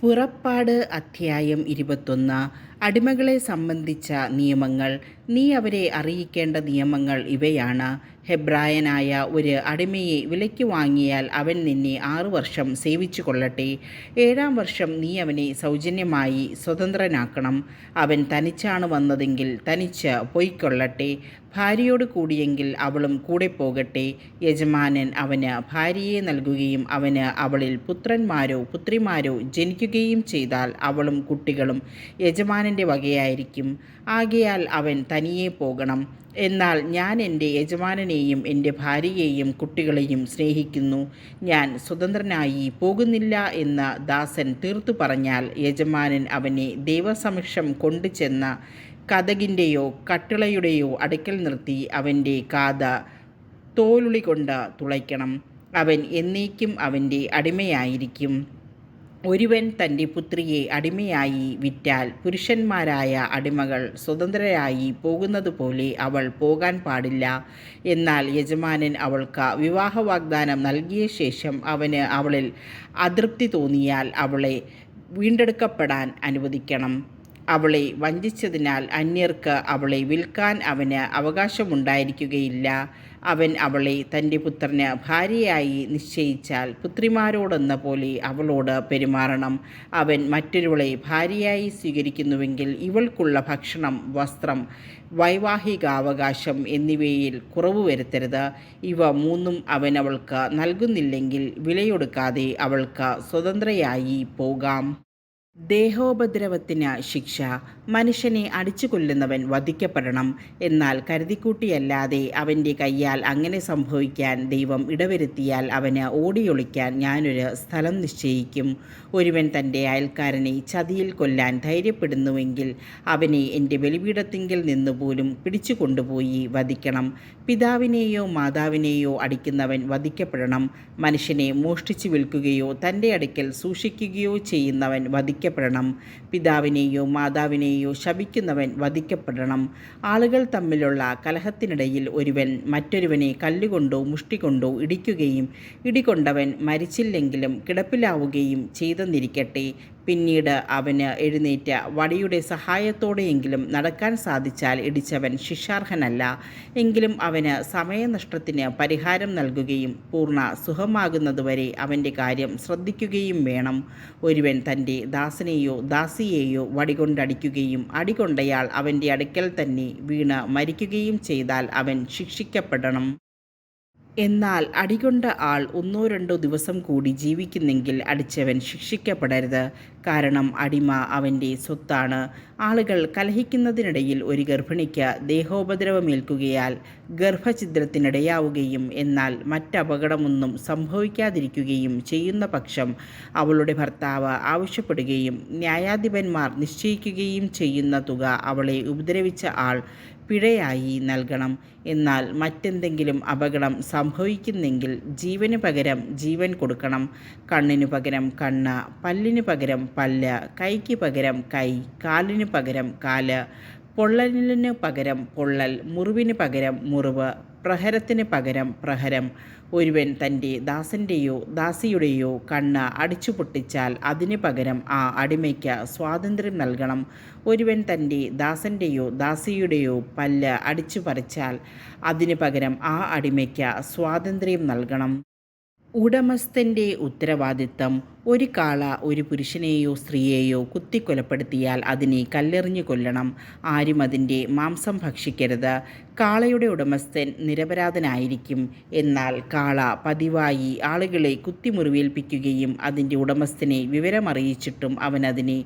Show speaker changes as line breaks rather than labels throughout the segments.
പുറപ്പാട് അധ്യായം 21. അടിമകളെ സംബന്ധിച്ച നിയമങ്ങൾ. നീ അവരെ അറിയിക്കേണ്ട നിയമങ്ങൾ ഇവയാണ്. ഹെബ്രായനായ ഒരു അടിമയെ വിലയ്ക്ക് വാങ്ങിയാൽ അവൻ നിന്നെ 6 വർഷം സേവിച്ചു കൊള്ളട്ടെ. 7-ാം വർഷം നീ അവനെ സൗജന്യമായി സ്വതന്ത്രനാക്കണം. അവൻ തനിച്ചാണ് വന്നതെങ്കിൽ തനിച്ച് പൊയ്ക്കൊള്ളട്ടെ. ഭാര്യയോട് കൂടിയെങ്കിൽ അവളും കൂടെ പോകട്ടെ. യജമാനൻ അവന് ഭാര്യയെ നൽകുകയും അവന് അവളിൽ പുത്രന്മാരോ പുത്രിമാരോ ജനിക്കുകയും ചെയ്താൽ അവളും കുട്ടികളും യജമാനൻ്റെ വകയായിരിക്കും. ആകയാൽ അവൻ തനിയെ പോകണം. എന്നാൽ ഞാൻ എൻ്റെ യജമാനനെയും എൻ്റെ ഭാര്യയെയും കുട്ടികളെയും സ്നേഹിക്കുന്നു, ഞാൻ സ്വതന്ത്രനായി പോകുന്നില്ല എന്ന് ദാസൻ തീർത്തു പറഞ്ഞാൽ യജമാനൻ അവനെ ദൈവസമക്ഷം കൊണ്ടുചെന്ന കതകിൻ്റെയോ കട്ടിളയുടെയോ അടുക്കൽ നിർത്തി അവൻ്റെ കാത് തോലുളി കൊണ്ട് തുളയ്ക്കണം. അവൻ എന്നേക്കും അവൻ്റെ അടിമയായിരിക്കും. ഒരുവൻ തൻ്റെ പുത്രിയെ അടിമയായി വിറ്റാൽ പുരുഷന്മാരായ അടിമകൾ സ്വതന്ത്രരായി പോകുന്നതുപോലെ അവൾ പോകാൻ പാടില്ല. എന്നാൽ യജമാനൻ അവൾക്ക് വിവാഹ വാഗ്ദാനം നൽകിയ ശേഷം അവന് അവളിൽ അതൃപ്തി തോന്നിയാൽ അവളെ വീണ്ടെടുക്കപ്പെടാൻ അനുവദിക്കണം. അവളെ വഞ്ചിച്ചതിനാൽ അന്യർക്ക് അവളെ വിൽക്കാൻ അവന് അവകാശമുണ്ടായിരിക്കുകയില്ല. അവൻ അവളെ തൻ്റെ പുത്രന് ഭാര്യയായി നിശ്ചയിച്ചാൽ പുത്രിമാരോടെന്ന പോലെ അവളോട് പെരുമാറണം. അവൻ മറ്റൊരുവളെ ഭാര്യയായി സ്വീകരിക്കുന്നുവെങ്കിൽ ഇവൾക്കുള്ള ഭക്ഷണം, വസ്ത്രം, വൈവാഹികാവകാശം എന്നിവയിൽ കുറവ് വരുത്തരുത്. ഇവ മൂന്നും അവൻ അവൾക്ക് നൽകുന്നില്ലെങ്കിൽ വിലയൊടുക്കാതെ അവൾക്ക് സ്വതന്ത്രയായി പോകാം. ദേഹോപദ്രവത്തിന് ശിക്ഷ. മനുഷ്യനെ അടിച്ചു കൊല്ലുന്നവൻ വധിക്കപ്പെടണം. എന്നാൽ കരുതിക്കൂട്ടിയല്ലാതെ അവൻ്റെ കയ്യാൽ അങ്ങനെ സംഭവിക്കാൻ ദൈവം ഇടവരുത്തിയാൽ അവന് ഓടിയൊളിക്കാൻ ഞാനൊരു സ്ഥലം നിശ്ചയിക്കും. ഒരുവൻ തൻ്റെ അയൽക്കാരനെ ചതിയിൽ കൊല്ലാൻ ധൈര്യപ്പെടുന്നുവെങ്കിൽ അവനെ എൻ്റെ ബലിപീഠത്തിങ്കൽ നിന്നുപോലും പിടിച്ചു കൊണ്ടുപോയി വധിക്കണം. പിതാവിനെയോ മാതാവിനെയോ അടിക്കുന്നവൻ വധിക്കപ്പെടണം. മനുഷ്യനെ മോഷ്ടിച്ചു വിൽക്കുകയോ തൻ്റെ അടുക്കൽ സൂക്ഷിക്കുകയോ ചെയ്യുന്നവൻ വധിക്കപ്പെടണം. പിതാവിനെയോ മാതാവിനെയോ ശപിക്കുന്നവൻ വധിക്കപ്പെടണം. ആളുകൾ തമ്മിലുള്ള കലഹത്തിനിടയിൽ ഒരുവൻ മറ്റൊരുവനെ കല്ലുകൊണ്ടോ മുഷ്ടികൊണ്ടോ ഇടിക്കുകയും ഇടികൊണ്ടവൻ മരിച്ചില്ലെങ്കിലും കിടപ്പിലാവുകയും ചെയ്തെന്നിരിക്കട്ടെ. പിന്നീട് അവന് എഴുന്നേറ്റ് വടിയുടെ സഹായത്തോടെയെങ്കിലും നടക്കാൻ സാധിച്ചാൽ ഇടിച്ചവൻ ശിക്ഷാർഹനല്ല. എങ്കിലും അവന് സമയനഷ്ടത്തിന് പരിഹാരം നൽകുകയും പൂർണ്ണ സുഖമാകുന്നതുവരെ അവൻ്റെ കാര്യം ശ്രദ്ധിക്കുകയും വേണം. ഒരുവൻ തൻ്റെ ദാസനെയോ ദാസിയെയോ വടികൊണ്ടടിക്കുകയും അടികൊണ്ടയാൾ അവൻ്റെ അടുക്കൽ തന്നെ വീണ് മരിക്കുകയും ചെയ്താൽ അവൻ ശിക്ഷിക്കപ്പെടണം. എന്നാൽ അടികൊണ്ട ആൾ 1-2 ദിവസം കൂടി ജീവിക്കുന്നെങ്കിൽ അടിച്ചവൻ ശിക്ഷിക്കപ്പെടരുത്. കാരണം അടിമ അവൻ്റെ സ്വത്താണ്. ആളുകൾ കലഹിക്കുന്നതിനിടയിൽ ഒരു ഗർഭിണിക്ക് ദേഹോപദ്രവമേൽക്കുകയാൽ ഗർഭഛിദ്രത്തിനിടയാവുകയും എന്നാൽ മറ്റപകടമൊന്നും സംഭവിക്കാതിരിക്കുകയും ചെയ്യുന്ന പക്ഷം അവളുടെ ഭർത്താവ് ആവശ്യപ്പെടുകയും ന്യായാധിപന്മാർ നിശ്ചയിക്കുകയും ചെയ്യുന്ന തുക അവളെ ഉപദ്രവിച്ച ആൾ പിഴയായി നൽകണം. എന്നാൽ മറ്റെന്തെങ്കിലും അപകടം സംഭവിക്കുന്നെങ്കിൽ ജീവന് പകരം ജീവൻ കൊടുക്കണം. കണ്ണിനു പകരം കണ്ണ്, പല്ലിന് പകരം പല്ല്, കൈക്ക് പകരം കൈ, കാലിന് പകരം കാല്, പൊള്ളലിന് പകരം പൊള്ളൽ, മുറിവിന് പകരം മുറിവ്, പ്രഹരത്തിന് പകരം പ്രഹരം. ഒരുവൻ തൻ്റെ ദാസൻ്റെയോ ദാസിയുടെയോ കണ്ണ് അടിച്ചു പൊട്ടിച്ചാൽ അതിന് പകരം ആ അടിമയ്ക്ക് സ്വാതന്ത്ര്യം നൽകണം. ഒരുവൻ തൻ്റെ ദാസൻ്റെയോ ദാസിയുടെയോ പല്ല് അടിച്ചു പറിച്ചാൽ അതിന് പകരം ആ അടിമയ്ക്ക് സ്വാതന്ത്ര്യം നൽകണം. ഉടമസ്ഥൻ്റെ ഉത്തരവാദിത്തം. ഒരു കാള ഒരു പുരുഷനെയോ സ്ത്രീയെയോ കുത്തിക്കൊലപ്പെടുത്തിയാൽ അതിനെ കല്ലെറിഞ്ഞു കൊല്ലണം. ആരും അതിൻ്റെ മാംസം ഭക്ഷിക്കരുത്. കാളയുടെ ഉടമസ്ഥൻ നിരപരാധനായിരിക്കും. എന്നാൽ കാള പതിവായി ആളുകളെ കുത്തിമുറിവേൽപ്പിക്കുകയും അതിൻ്റെ ഉടമസ്ഥനെ വിവരമറിയിച്ചിട്ടും അവനതിനെ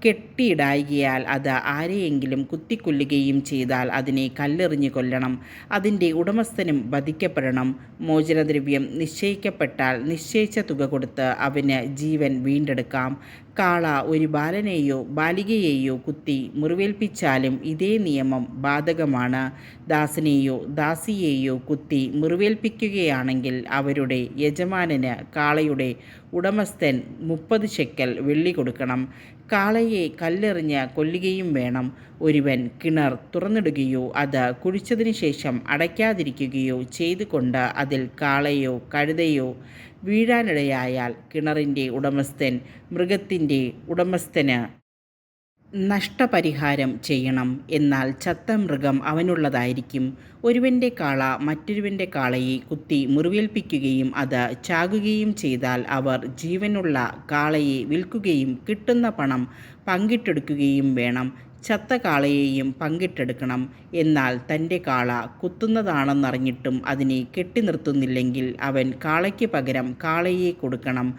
കെട്ടിയിടായികയാൽ അത് ആരെയെങ്കിലും കുത്തിക്കൊല്ലുകയും ചെയ്താൽ അതിനെ കല്ലെറിഞ്ഞു കൊല്ലണം. അതിൻ്റെ ഉടമസ്ഥനും വധിക്കപ്പെടണം. മോചനദ്രവ്യം നിശ്ചയിക്കപ്പെട്ടാൽ നിശ്ചയിച്ച തുക കൊടുത്ത് അവന് ജീവൻ വീണ്ടെടുക്കാം. കാള ഒരു ബാലനെയോ ബാലികയെയോ കുത്തി മുറിവേൽപ്പിച്ചാലും ഇതേ നിയമം ബാധകമാണ്. ദാസനെയോ ദാസിയെയോ കുത്തി മുറിവേൽപ്പിക്കുകയാണെങ്കിൽ അവരുടെ യജമാനന് കാളയുടെ ഉടമസ്ഥൻ 30 ശെക്കൽ വെള്ളി കൊടുക്കണം. കാളയെ കല്ലെറിഞ്ഞ് കൊല്ലുകയും വേണം. ഒരുവൻ കിണർ തുറന്നിടുകയോ അത് കുഴിച്ചതിനു ശേഷം അടയ്ക്കാതിരിക്കുകയോ ചെയ്തുകൊണ്ട് അതിൽ കാളയോ കഴുതയോ വീഴാനിടയായാൽ കിണറിൻ്റെ ഉടമസ്ഥൻ മൃഗത്തിൻ്റെ ഉടമസ്ഥന് നഷ്ടപരിഹാരം ചെയ്യണം. എന്നാൽ ചത്ത മൃഗം അവനുള്ളതായിരിക്കും. ഒരുവൻ്റെ കാള മറ്റൊരുവൻ്റെ കാളയെ കുത്തി മുറിവേൽപ്പിക്കുകയും അത് ചാകുകയും ചെയ്താൽ അവർ ജീവനുള്ള കാളയെ വിൽക്കുകയും കിട്ടുന്ന പണം പങ്കിട്ടെടുക്കുകയും വേണം. ചത്ത കാളയെയും പങ്കിട്ടെടുക്കണം. എന്നാൽ തൻ്റെ കാള കുത്തുന്നതാണെന്നറിഞ്ഞിട്ടും അതിനെ കെട്ടി നിർത്തുന്നില്ലെങ്കിൽ അവൻ കാളയ്ക്ക് പകരം കാളയെ കൊടുക്കണം.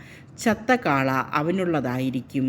ചത്ത കാള അവനുള്ളതായിരിക്കും.